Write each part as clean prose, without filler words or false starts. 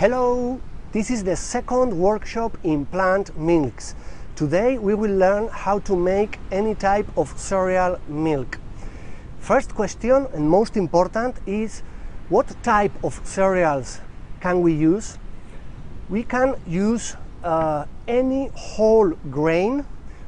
Hello, this is the second workshop in plant milks. Today we will learn how to make any type of cereal milk. First question, and most important, is what type of cereals can we use? We can use any whole grain,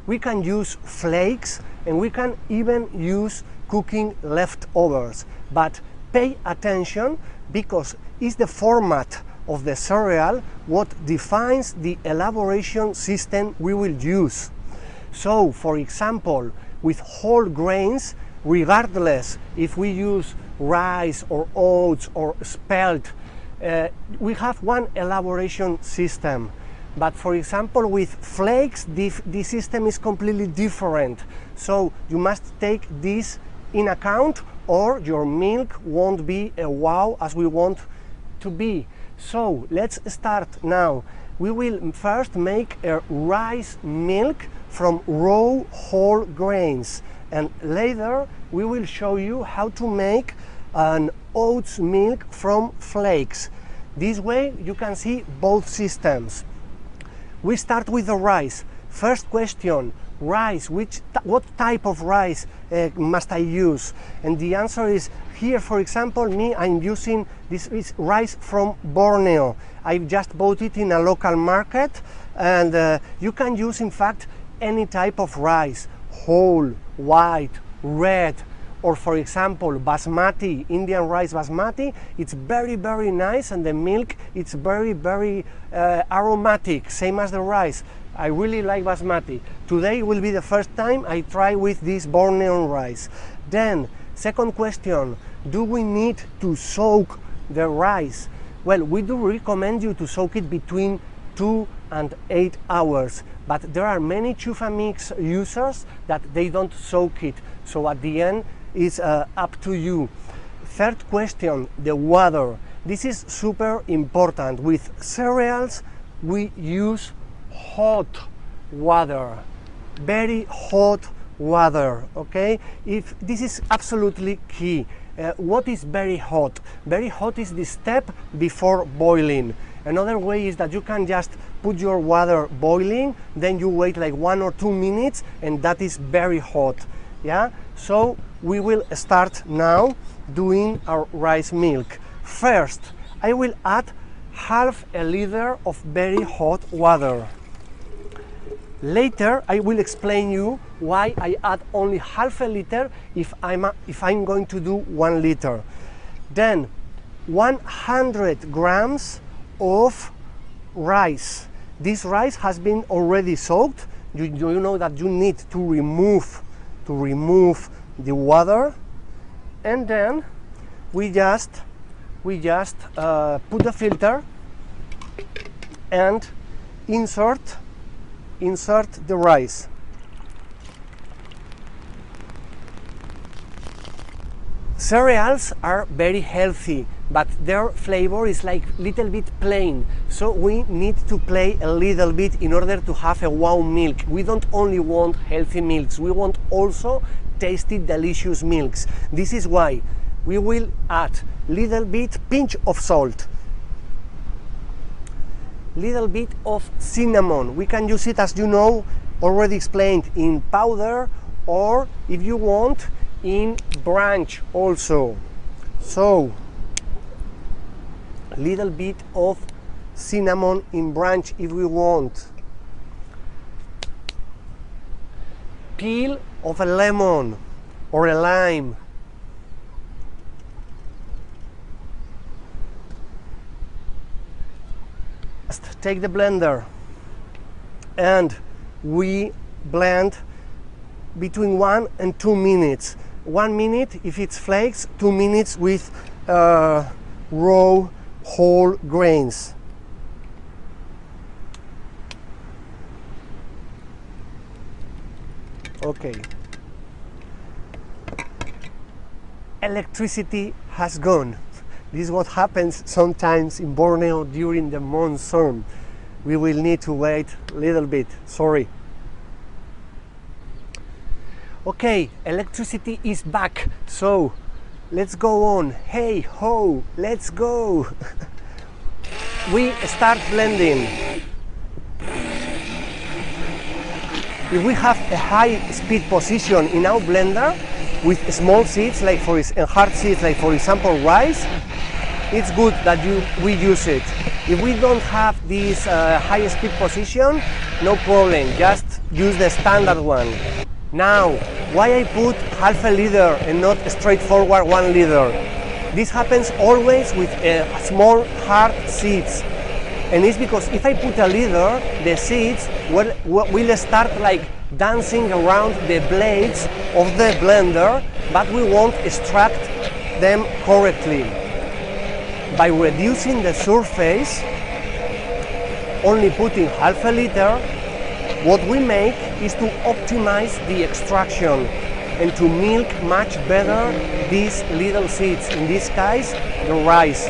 we can use flakes, and we can even use cooking leftovers. But pay attention, because it's the format of the cereal what defines the elaboration system we will use. So, for example, with whole grains, regardless if we use rice or oats or spelt, we have one elaboration system. But for example, with flakes, the system is completely different. So you must take this in account, or your milk won't be a wow as we want to be. So let's start now. We will first make a rice milk from raw whole grains, and later we will show you how to make an oats milk from flakes. This way you can see both systems. We start with the rice. First question, rice, what type of rice must I use? And the answer is, here for example, I'm using this is rice from Borneo. I just bought it in a local market, and you can use in fact any type of rice, whole, white, red, or for example basmati, Indian rice basmati. It's very nice, and the milk, it's very aromatic, same as the rice. I really like basmati. Today will be the first time I try with this Borneo rice. Then, second question, do we need to soak the rice? Well, we do recommend you to soak it between 2 and 8 hours, but there are many ChufaMix users that they don't soak it, so at the end it's up to you. Third question, the water. This is super important. With cereals we use hot water, very hot water, okay? This is absolutely key. What is very hot? Very hot is the step before boiling. Another way is that you can just put your water boiling, then you wait like 1 or 2 minutes, and that is very hot. Yeah, so we will start now doing our rice milk. First, I will add half a liter of very hot water. Later, I will explain you why I add only half a liter if I'm going to do 1 liter. Then, 100 grams of rice. This rice has been already soaked. You know that you need to remove the water, and then we just put the filter and insert the rice. Cereals are very healthy, but their flavor is like little bit plain, so we need to play a little bit in order to have a wow milk. We don't only want healthy milks, we want also tasty, delicious milks. This is why we will add little bit, pinch of salt, little bit of cinnamon. We can use it, as you know, already explained, in powder, or if you want, in branch also. So little bit of cinnamon in branch if we want. Peel of a lemon or a lime. Just take the blender and we blend between 1 and 2 minutes. 1 minute if it's flakes, 2 minutes with raw whole grains. Okay. Electricity has gone. This is what happens sometimes in Borneo during the monsoon. We will need to wait a little bit, sorry. Okay, electricity is back, so let's go on. Hey ho, let's go. we start blending. If we have a high speed position in our blender with small seeds, like and hard seeds, like for example rice, it's good that we use it. If we don't have this high speed position, no problem, just use the standard one. Now, why I put half a liter and not straightforward 1 liter? This happens always with small hard seeds. And it's because if I put a liter, the seeds will start like dancing around the blades of the blender, but we won't extract them correctly. By reducing the surface, only putting half a liter, what we make is to optimize the extraction and to milk much better these little seeds, in this case, the rice.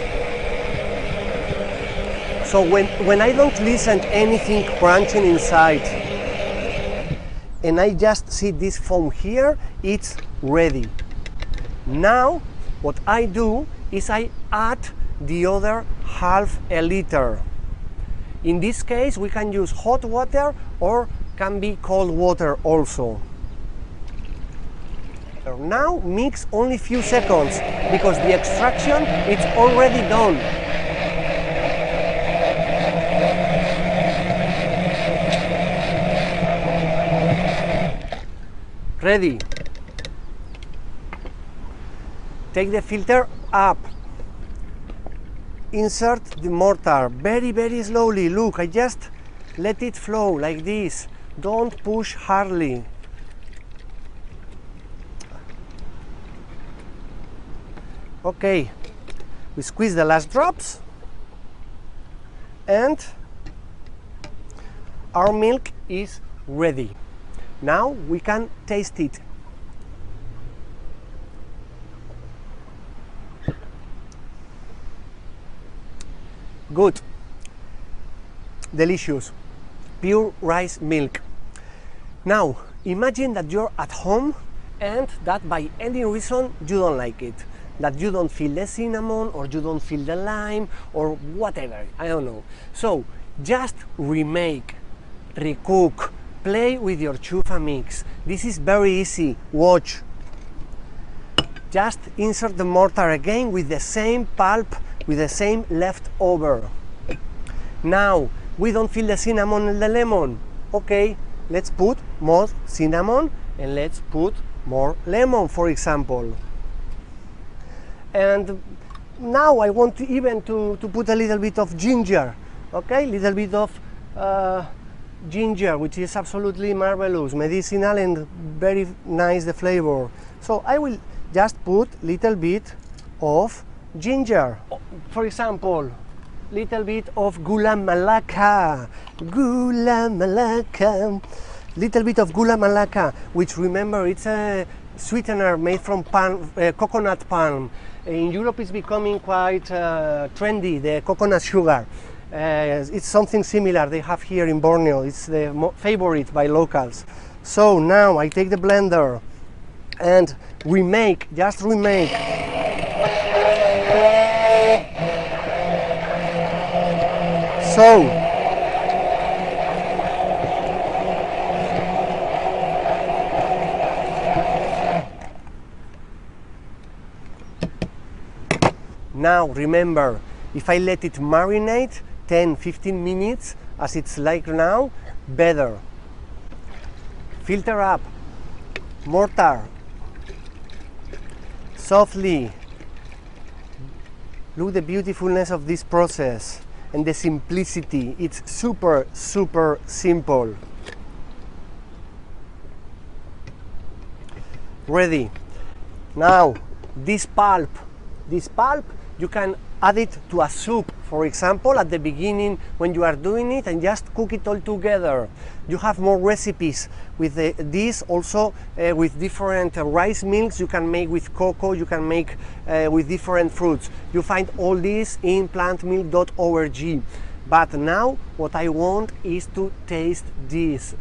So when I don't listen to anything crunching inside, and I just see this foam here, it's ready. Now, what I do is I add the other half a liter. In this case, we can use hot water or can be cold water also. Now mix only few seconds because the extraction is already done. Ready. Take the filter up. Insert the mortar very, very slowly. Look, I just let it flow like this. Don't push hardly. Okay, we squeeze the last drops and our milk is ready. Now we can taste it. Good, delicious, pure rice milk. Now imagine that you're at home and that by any reason you don't like it, that you don't feel the cinnamon or you don't feel the lime or whatever, I don't know. So just remake, recook, play with your ChufaMix. This is very easy, watch. Just insert the mortar again with the same pulp, with the same leftover. Now, we don't feel the cinnamon and the lemon. Okay, let's put more cinnamon and let's put more lemon, for example. And now I want even to put a little bit of ginger. Okay, little bit of ginger, which is absolutely marvelous, medicinal and very nice the flavor. So I will just put little bit of ginger. For example, little bit of gula melaka, little bit of gula melaka, which remember it's a sweetener made from coconut palm. In Europe it's becoming quite trendy, the coconut sugar. It's something similar they have here in Borneo. It's the favorite by locals. So now I take the blender and remake, just remake. So now remember, if I let it marinate 10-15 minutes as it's like now, better. Filter up, mortar, softly. Look the beautifulness of this process and the simplicity. It's super, super simple. Ready. Now, this pulp, you can add it to a soup, for example, at the beginning when you are doing it, and just cook it all together. You have more recipes with this also with different rice milks. You can make with cocoa, you can make with different fruits. You find all this in plantmilk.org. But now what I want is to taste this.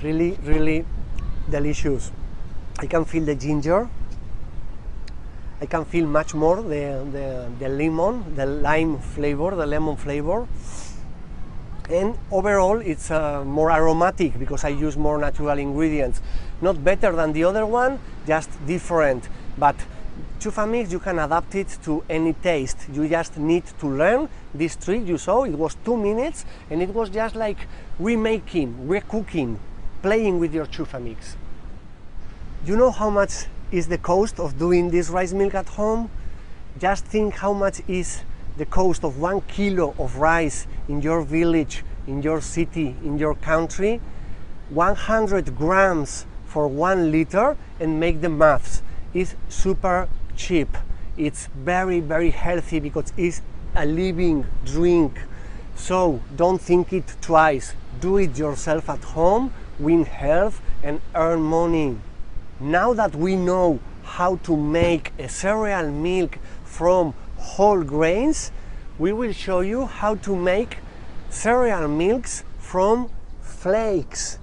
Really, really delicious. I can feel the ginger. I can feel much more the lemon, the lime flavor, the lemon flavor. And overall it's more aromatic because I use more natural ingredients. Not better than the other one, just different. But ChufaMix, you can adapt it to any taste. You just need to learn this trick. You saw it was 2 minutes, and it was just like remaking, recooking, playing with your ChufaMix. You know how much is the cost of doing this rice milk at home? Just think how much is the cost of 1 kilo of rice in your village, in your city, in your country. 100 grams for 1 liter, and make the maths. It's super cheap. It's very, very healthy because it's a living drink. So don't think it twice. Do it yourself at home, win health and earn money. Now that we know how to make a cereal milk from whole grains, we will show you how to make cereal milks from flakes.